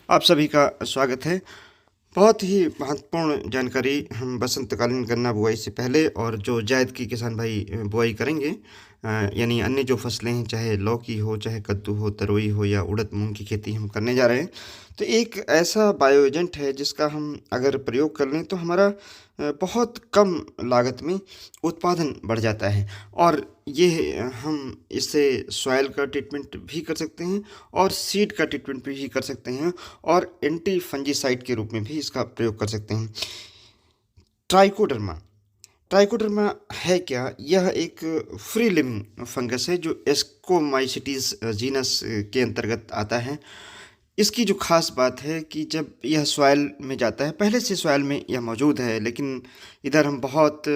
आप सभी का स्वागत है। बहुत ही महत्वपूर्ण जानकारी हम बसंतकालीन गन्ना बुआई से पहले और जो जायद की किसान भाई बुआई करेंगे, यानी अन्य जो फसलें हैं, चाहे लौकी हो, चाहे कद्दू हो, तरोई हो या उड़द मूंग की खेती हम करने जा रहे हैं। तो एक ऐसा बायो एजेंट है जिसका हम अगर प्रयोग कर लें तो हमारा बहुत कम लागत में उत्पादन बढ़ जाता है। और ये हम इससे सॉइल का ट्रीटमेंट भी कर सकते हैं और सीड का ट्रीटमेंट भी कर सकते हैं और एंटी फंजीसाइड के रूप में भी इसका प्रयोग कर सकते हैं। ट्राइकोडर्मा ट्राइकोडर्मा है क्या? यह एक फ्री लिविंग फंगस है जो एस्कोमाइसिटीज जीनस के अंतर्गत आता है। इसकी जो खास बात है कि जब यह सॉइल में जाता है, पहले से सॉइल में यह मौजूद है, लेकिन इधर हम बहुत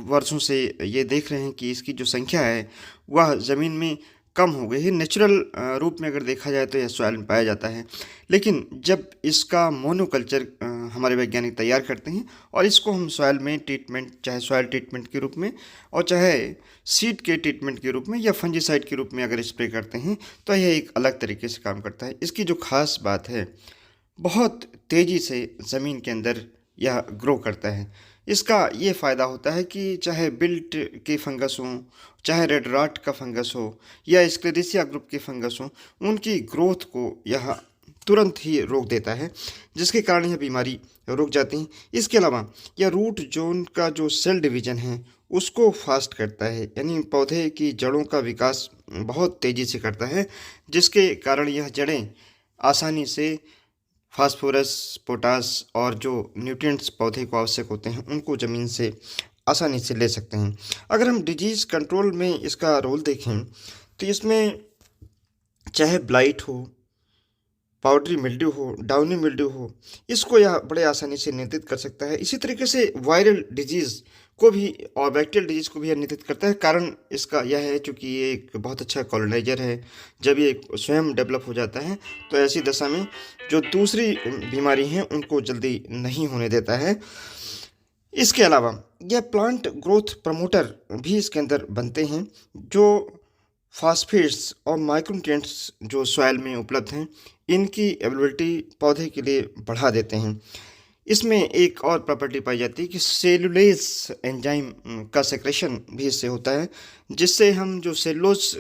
वर्षों से ये देख रहे हैं कि इसकी जो संख्या है वह ज़मीन में कम हो गई है। नेचुरल रूप में अगर देखा जाए तो यह सॉइल में पाया जाता है, लेकिन जब इसका मोनोकल्चर हमारे वैज्ञानिक तैयार करते हैं और इसको हम सॉइल में ट्रीटमेंट, चाहे सॉइल ट्रीटमेंट के रूप में और चाहे सीड के ट्रीटमेंट के रूप में या फंजीसाइड के रूप में अगर स्प्रे करते हैं, तो यह एक अलग तरीके से काम करता है। इसकी जो खास बात है, बहुत तेज़ी से ज़मीन के अंदर यह ग्रो करता है। इसका ये फ़ायदा होता है कि चाहे बिल्ट के फंगस हों, चाहे रेड राट का फंगस हो या स्क्लेरेसिया ग्रुप के फंगस हों, उनकी ग्रोथ को यह तुरंत ही रोक देता है, जिसके कारण यह बीमारी रुक जाती है। इसके अलावा यह रूट जोन का जो सेल डिवीज़न है उसको फास्ट करता है, यानी पौधे की जड़ों का विकास बहुत तेज़ी से करता है, जिसके कारण यह जड़ें आसानी से फास्फोरस, पोटास और जो न्यूट्रिएंट्स पौधे को आवश्यक होते हैं उनको ज़मीन से आसानी से ले सकते हैं। अगर हम डिजीज़ कंट्रोल में इसका रोल देखें तो इसमें चाहे ब्लाइट हो, पाउडरी मिल्ड्यू हो, डाउनी मिल्ड्यू हो, इसको यह बड़े आसानी से नियंत्रित कर सकता है। इसी तरीके से वायरल डिजीज़ को भी और बैक्टीरियल डिजीज़ को भी यह नियंत्रित करता है। कारण इसका यह है चूँकि ये एक बहुत अच्छा कॉलोनाइजर है। जब ये स्वयं डेवलप हो जाता है तो ऐसी दशा में जो दूसरी बीमारी हैं उनको जल्दी नहीं होने देता है। इसके अलावा यह प्लांट ग्रोथ प्रमोटर भी इसके अंदर बनते हैं, जो फास्फेट्स और माइक्रोन्यूट्रिएंट्स जो सॉइल में उपलब्ध हैं, इनकी अवेलेबिलिटी पौधे के लिए बढ़ा देते हैं। इसमें एक और प्रॉपर्टी पाई जाती है कि सेलुलेज एंजाइम का सेक्रेशन भी इससे होता है, जिससे हम जो सेलुलोज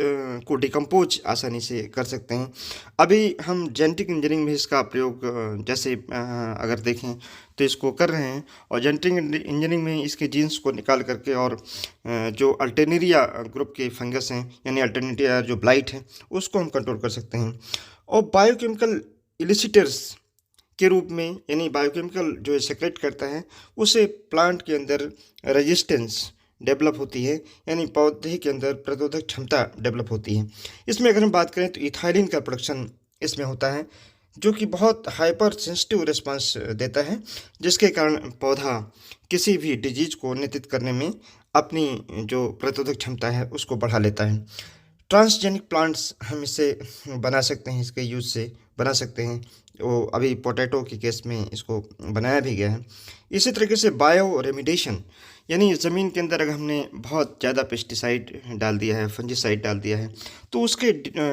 को डिकम्पोज आसानी से कर सकते हैं। अभी हम जेनेटिक इंजीनियरिंग में इसका प्रयोग जैसे अगर देखें तो इसको कर रहे हैं, और जेनेटिक इंजीनियरिंग में इसके जीन्स को निकाल करके और जो अल्टरनेरिया ग्रुप के फंगस हैं, यानी अल्टरनेरिया जो ब्लाइट है, उसको हम कंट्रोल कर सकते हैं। और बायोकेमिकल इलिसिटर्स के रूप में, यानी बायोकेमिकल जो सेक्रेट करता है, उसे प्लांट के अंदर रेजिस्टेंस डेवलप होती है, यानी पौधे के अंदर प्रतिरोधक क्षमता डेवलप होती है। इसमें अगर हम बात करें तो इथाइलिन का प्रोडक्शन इसमें होता है, जो कि बहुत हाइपर सेंसिटिव रिस्पांस देता है, जिसके कारण पौधा किसी भी डिजीज को नियंत्रित करने में अपनी जो प्रतिरोधक क्षमता है उसको बढ़ा लेता है। ट्रांसजेनिक प्लांट्स हम इससे बना सकते हैं, इसके यूज़ से बना सकते हैं। वो अभी पोटैटो के केस में इसको बनाया भी गया है। इसी तरीके से बायो रेमिडेशन, यानी ज़मीन के अंदर अगर हमने बहुत ज़्यादा पेस्टिसाइड डाल दिया है, फंजीसाइड डाल दिया है, तो उसके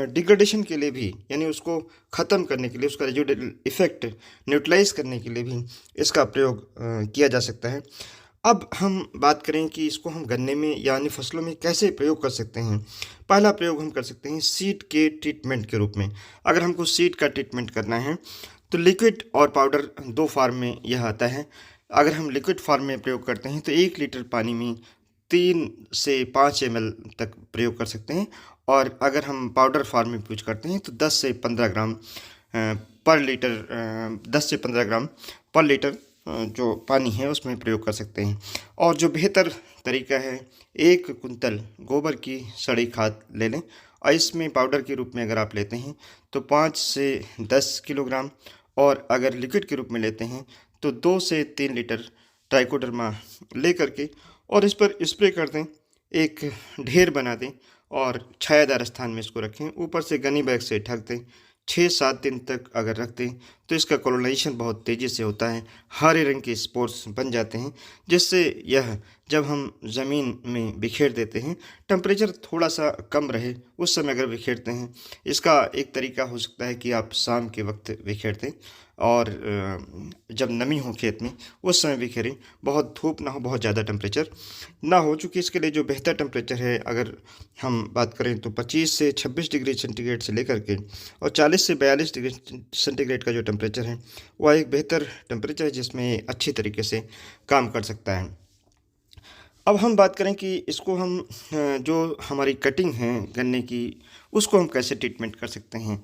डिग्रेडेशन के लिए भी, यानी उसको ख़त्म करने के लिए, उसका रेजिडुअल इफ़ेक्ट न्यूट्रलाइज करने के लिए भी इसका प्रयोग किया जा सकता है। अब हम बात करें कि इसको हम गन्ने में यानी फसलों में कैसे प्रयोग कर सकते हैं। पहला प्रयोग हम कर सकते हैं सीड के ट्रीटमेंट के रूप में। अगर हमको सीड का ट्रीटमेंट करना है तो लिक्विड और पाउडर दो फार्म में यह आता है। अगर हम लिक्विड फार्म में प्रयोग करते हैं तो 1 लीटर पानी में 3 से 5 ml तक प्रयोग कर सकते हैं, और अगर हम पाउडर फार्म में यूज करते हैं तो 10 से 15 ग्राम पर लीटर जो पानी है उसमें प्रयोग कर सकते हैं। और जो बेहतर तरीका है, 1 कुंतल गोबर की सड़ी खाद ले लें और इसमें पाउडर के रूप में अगर आप लेते हैं तो 5 से 10 किलोग्राम, और अगर लिक्विड के रूप में लेते हैं तो 2 से 3 लीटर ट्राइकोडर्मा ले करके और इस पर स्प्रे कर दें। एक ढेर बना दें और छायादार स्थान में इसको रखें, ऊपर से गनी बैग से ढक दें। 6-7 दिन तक अगर रख दें तो इसका कॉलोनाइजेशन बहुत तेज़ी से होता है, हरे रंग के स्पोर्स बन जाते हैं, जिससे यह जब हम ज़मीन में बिखेर देते हैं, टेम्परेचर थोड़ा-सा कम रहे उस समय अगर बिखेरते हैं, इसका एक तरीका हो सकता है कि आप शाम के वक़्त बिखेर दें और जब नमी हो खेत में उस समय बिखेरें, बहुत धूप ना हो, बहुत ज़्यादा टेम्परेचर ना हो। चूँकि इसके लिए जो बेहतर टेम्परेचर है, अगर हम बात करें तो 25 से 26 डिग्री सेंटीग्रेड से लेकर के और 40 से 42 डिग्री सेंटीग्रेड का जो टेम्परेचर है, वह एक बेहतर टेम्परेचर है जिसमें अच्छी तरीके से काम कर सकता है। अब हम बात करें कि इसको हम जो हमारी कटिंग है गन्ने की, उसको हम कैसे ट्रीटमेंट कर सकते हैं।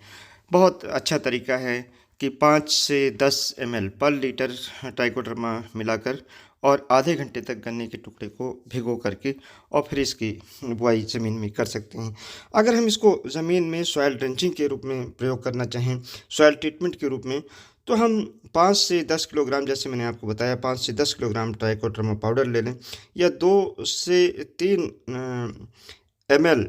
बहुत अच्छा तरीका है कि 5 से 10 ml पर लीटर ट्राइकोडर्मा मिलाकर और आधे घंटे तक गन्ने के टुकड़े को भिगो करके और फिर इसकी बुआई ज़मीन में कर सकते हैं। अगर हम इसको ज़मीन में सॉइल ड्रेंचिंग के रूप में प्रयोग करना चाहें, सॉइल ट्रीटमेंट के रूप में, तो हम 5 से 10 किलोग्राम, जैसे मैंने आपको बताया, 5 से 10 किलोग्राम ट्राइकोडर्मा पाउडर ले लें या 2 से 3 ml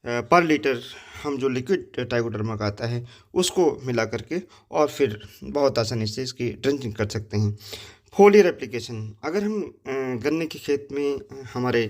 पर लीटर हम जो लिक्विड ट्राइकोडर्मा का आता है उसको मिला करके और फिर बहुत आसानी से इसकी ड्रेंचिंग कर सकते हैं। फोलियर एप्लीकेशन, अगर हम गन्ने के खेत में हमारे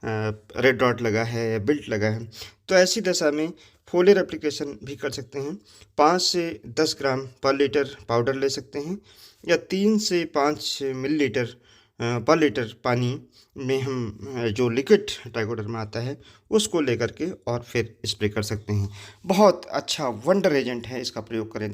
रेड डॉट लगा है या बिल्ट लगा है, तो ऐसी दशा में फोलियर एप्लीकेशन भी कर सकते हैं। 5 से 10 ग्राम पर लीटर पाउडर ले सकते हैं या 3 से 5 मिलीलीटर पर लीटर पानी में हम जो लिक्विड ट्राइकोडर्मा आता है उसको लेकर के और फिर स्प्रे कर सकते हैं। बहुत अच्छा वंडर एजेंट है, इसका प्रयोग करें।